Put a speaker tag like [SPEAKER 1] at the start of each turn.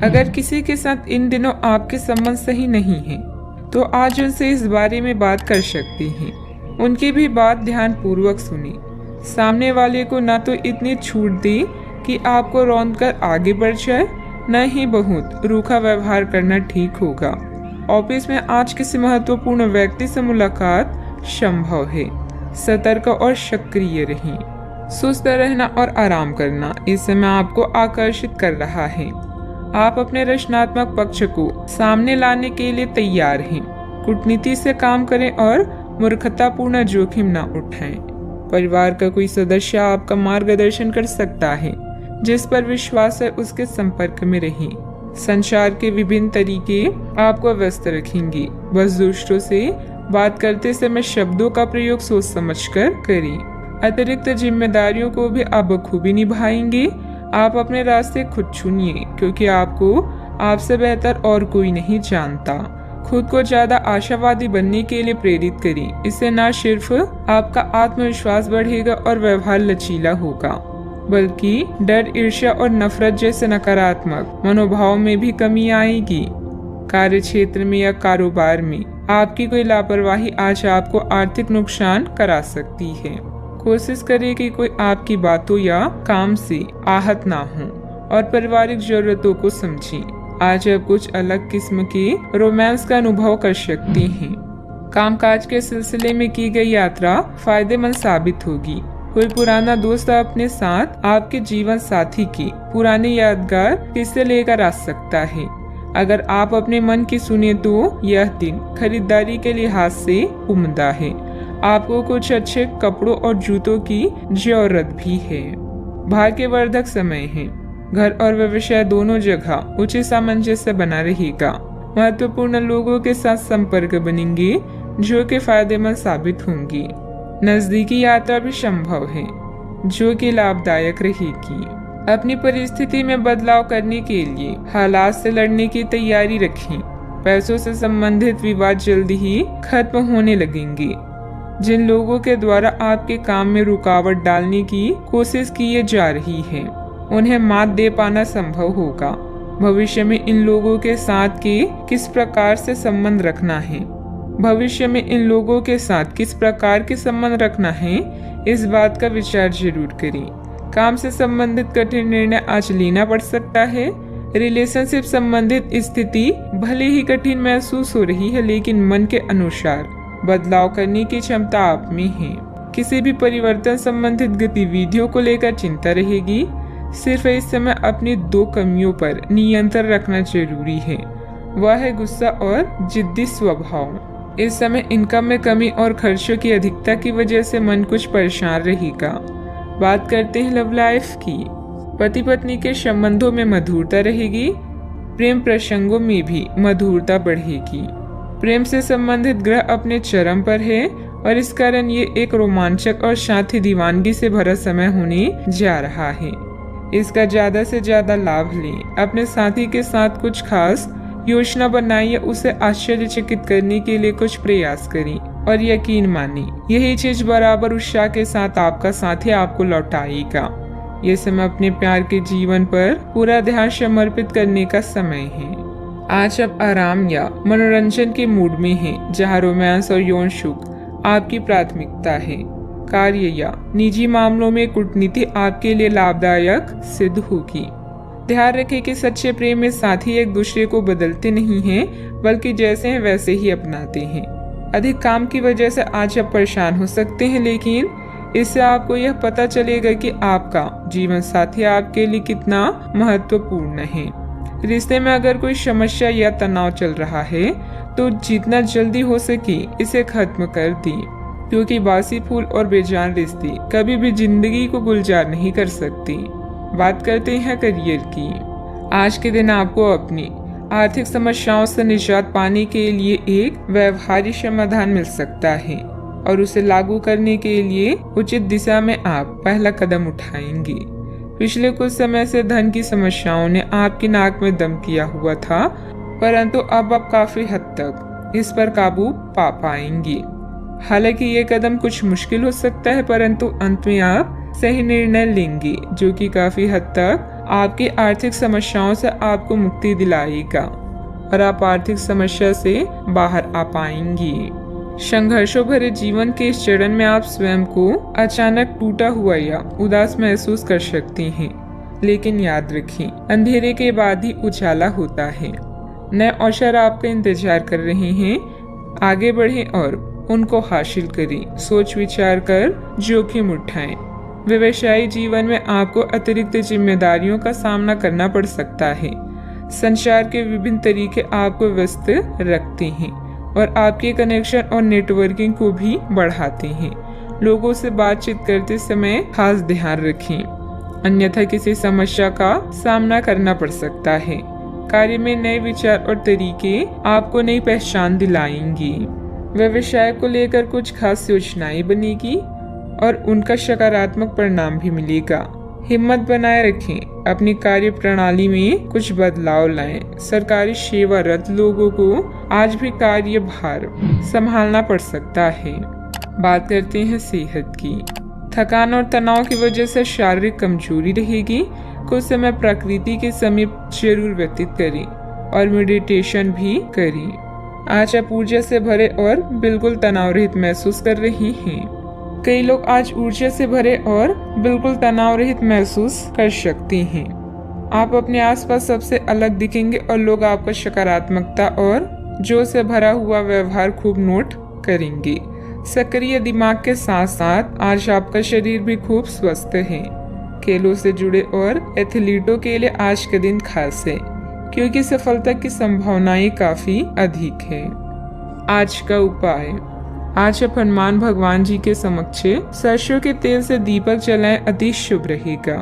[SPEAKER 1] अगर किसी के साथ इन दिनों आपके संबंध सही नहीं है तो आज उनसे इस बारे में बात कर सकती हैं। उनकी भी बात ध्यान पूर्वक सुनी। सामने वाले को ना तो इतनी छूट दी कि आपको रौंद कर आगे बढ़ जाए, न ही बहुत रूखा व्यवहार करना ठीक होगा। ऑफिस में आज किसी महत्वपूर्ण व्यक्ति से मुलाकात संभव है। सतर्क और सक्रिय रहें। सुस्त रहना और आराम करना इस समय आपको आकर्षित कर रहा है। आप अपने रचनात्मक पक्ष को सामने लाने के लिए तैयार हैं। कूटनीति से काम करें और मूर्खतापूर्ण जोखिम न उठाएं। परिवार का कोई सदस्य आपका मार्गदर्शन कर सकता है। जिस पर विश्वास है उसके संपर्क में रहें। संचार के विभिन्न तरीके आपको व्यस्त रखेंगे। बस दूसरों से बात करते समय शब्दों का प्रयोग सोच समझकर करें। अतिरिक्त जिम्मेदारियों को भी आप बखूबी निभाएंगे। आप अपने रास्ते खुद चुनिए, क्योंकि आपको आपसे बेहतर और कोई नहीं जानता। खुद को ज्यादा आशावादी बनने के लिए प्रेरित करें। इससे न सिर्फ आपका आत्मविश्वास बढ़ेगा और व्यवहार लचीला होगा, बल्कि डर, ईर्ष्या और नफरत जैसे नकारात्मक मनोभाव में भी कमी आएगी। कार्य क्षेत्र में या कारोबार में आपकी कोई लापरवाही आज आपको आर्थिक नुकसान करा सकती है। कोशिश करें कि कोई आपकी बातों या काम से आहत ना हो और पारिवारिक जरूरतों को समझें। आज आप कुछ अलग किस्म के रोमांस का अनुभव कर सकते हैं। कामकाज के सिलसिले में की गई यात्रा फायदेमंद साबित होगी। कोई पुराना दोस्त अपने साथ आपके जीवन साथी की पुरानी यादगार किस्से लेकर आ सकता है। अगर आप अपने मन की सुने तो यह दिन खरीदारी के लिहाज से उम्दा है। आपको कुछ अच्छे कपड़ों और जूतों की जरूरत भी है। भाग्यवर्धक समय है। घर और व्यवसाय दोनों जगह उचित सामंजस्य बना रहेगा। महत्वपूर्ण लोगों के साथ संपर्क बनेंगे जो कि फायदेमंद साबित होंगी। नजदीकी यात्रा भी संभव है जो कि लाभदायक रहेगी। अपनी परिस्थिति में बदलाव करने के लिए हालात से लड़ने की तैयारी रखें। पैसों से संबंधित विवाद जल्दी ही खत्म होने लगेंगे। जिन लोगों के द्वारा आपके काम में रुकावट डालने की कोशिश की जा रही है उन्हें मात दे पाना संभव होगा। भविष्य में इन लोगों के साथ के किस प्रकार से संबंध रखना है इस बात का विचार जरूर करें। काम से संबंधित कठिन निर्णय आज लेना पड़ सकता है। रिलेशनशिप संबंधित स्थिति भले ही कठिन महसूस हो रही है, लेकिन मन के अनुसार बदलाव करने की क्षमता आप में है। किसी भी परिवर्तन संबंधित गतिविधियों को लेकर चिंता रहेगी। सिर्फ इस समय अपनी दो कमियों पर नियंत्रण रखना जरूरी है, वह है गुस्सा और जिद्दी स्वभाव। इस समय इनकम में कमी और खर्चों की अधिकता की वजह से मन कुछ परेशान रहेगा। बात करते हैं लव लाइफ की। पति पत्नी के संबंधों में मधुरता रहेगी। प्रेम प्रसंगों में भी मधुरता बढ़ेगी। प्रेम से संबंधित ग्रह अपने चरम पर है और इस कारण ये एक रोमांचक और साथी दीवानगी से भरा समय होने जा रहा है। इसका ज्यादा से ज्यादा लाभ लें। अपने साथी के साथ कुछ खास योजना बनाइए, उसे आश्चर्यचकित करने के लिए कुछ प्रयास करें और यकीन माने यही चीज बराबर उत्साह के साथ आपका साथी आपको लौटाएगा। ये समय अपने प्यार के जीवन पर पूरा ध्यान समर्पित करने का समय है। आज आप आराम या मनोरंजन के मूड में हैं, जहां रोमांस और यौन सुख आपकी प्राथमिकता है। कार्य या निजी मामलों में कूटनीति आपके लिए लाभदायक सिद्ध होगी। ध्यान रखें कि सच्चे प्रेम में साथी एक दूसरे को बदलते नहीं हैं, बल्कि जैसे हैं वैसे ही अपनाते हैं। अधिक काम की वजह से आज आप परेशान हो सकते हैं, लेकिन इससे आपको यह पता चलेगा कि आपका जीवन साथी आपके लिए कितना महत्वपूर्ण है। रिश्ते में अगर कोई समस्या या तनाव चल रहा है तो जितना जल्दी हो सके इसे खत्म कर दें, क्योंकि बासी फूल और बेजान रिश्ते कभी भी जिंदगी को गुलजार नहीं कर सकते। बात करते हैं करियर की। आज के दिन आपको अपनी आर्थिक समस्याओं से निजात पाने के लिए एक व्यवहारिक समाधान मिल सकता है और उसे लागू करने के लिए उचित दिशा में आप पहला कदम उठाएंगे। पिछले कुछ समय से धन की समस्याओं ने आपकी नाक में दम किया हुआ था, परंतु अब आप काफी हद तक इस पर काबू पा पाएंगे। हालांकि ये कदम कुछ मुश्किल हो सकता है, परंतु अंत में आप सही निर्णय लेंगे जो कि काफी हद तक आपकी आर्थिक समस्याओं से आपको मुक्ति दिलाएगा और आप आर्थिक समस्या से बाहर आ पाएंगी। संघर्षों भरे जीवन के इस चरण में आप स्वयं को अचानक टूटा हुआ या उदास महसूस कर सकती हैं, लेकिन याद रखें, अंधेरे के बाद ही उजाला होता है। नए अवसर आपका इंतजार कर रहे हैं। आगे बढ़ें और उनको हासिल करें। सोच विचार कर जोखिम उठाएं। व्यवसायी जीवन में आपको अतिरिक्त जिम्मेदारियों का सामना करना पड़ सकता है। संचार के विभिन्न तरीके आपको व्यस्त रखते हैं और आपके कनेक्शन और नेटवर्किंग को भी बढ़ाते हैं। लोगों से बातचीत करते समय खास ध्यान रखें, अन्यथा किसी समस्या का सामना करना पड़ सकता है। कार्य में नए विचार और तरीके आपको नई पहचान दिलाएंगी। व्यवसाय को लेकर कुछ खास योजनाएं बनेगी और उनका सकारात्मक परिणाम भी मिलेगा। हिम्मत बनाए रखें, अपनी कार्य प्रणाली में कुछ बदलाव लाएं। सरकारी सेवारत लोगों को आज भी कार्य भार संभालना पड़ सकता है। बात करते हैं सेहत की। थकान और तनाव की वजह से शारीरिक कमजोरी रहेगी। कुछ समय प्रकृति के समीप जरूर व्यतीत करें और मेडिटेशन भी करें। आज आप ऊर्जा से भरे और बिल्कुल तनाव रहित महसूस कर रहे हैं। कई लोग आज ऊर्जा से भरे और बिल्कुल तनाव रहित महसूस कर सकते हैं। आप अपने आसपास सबसे अलग दिखेंगे और लोग आपका सकारात्मकता और जोश से भरा हुआ व्यवहार खूब नोट करेंगे। सक्रिय दिमाग के साथ साथ आज आपका शरीर भी खूब स्वस्थ है। खेलों से जुड़े और एथलीटों के लिए आज का दिन खास है, क्योंकि सफलता की संभावनाएं काफी अधिक है। आज का उपाय, आज आप हनुमान भगवान जी के समक्ष सरसों के तेल से दीपक जलाएं, अति शुभ रहेगा।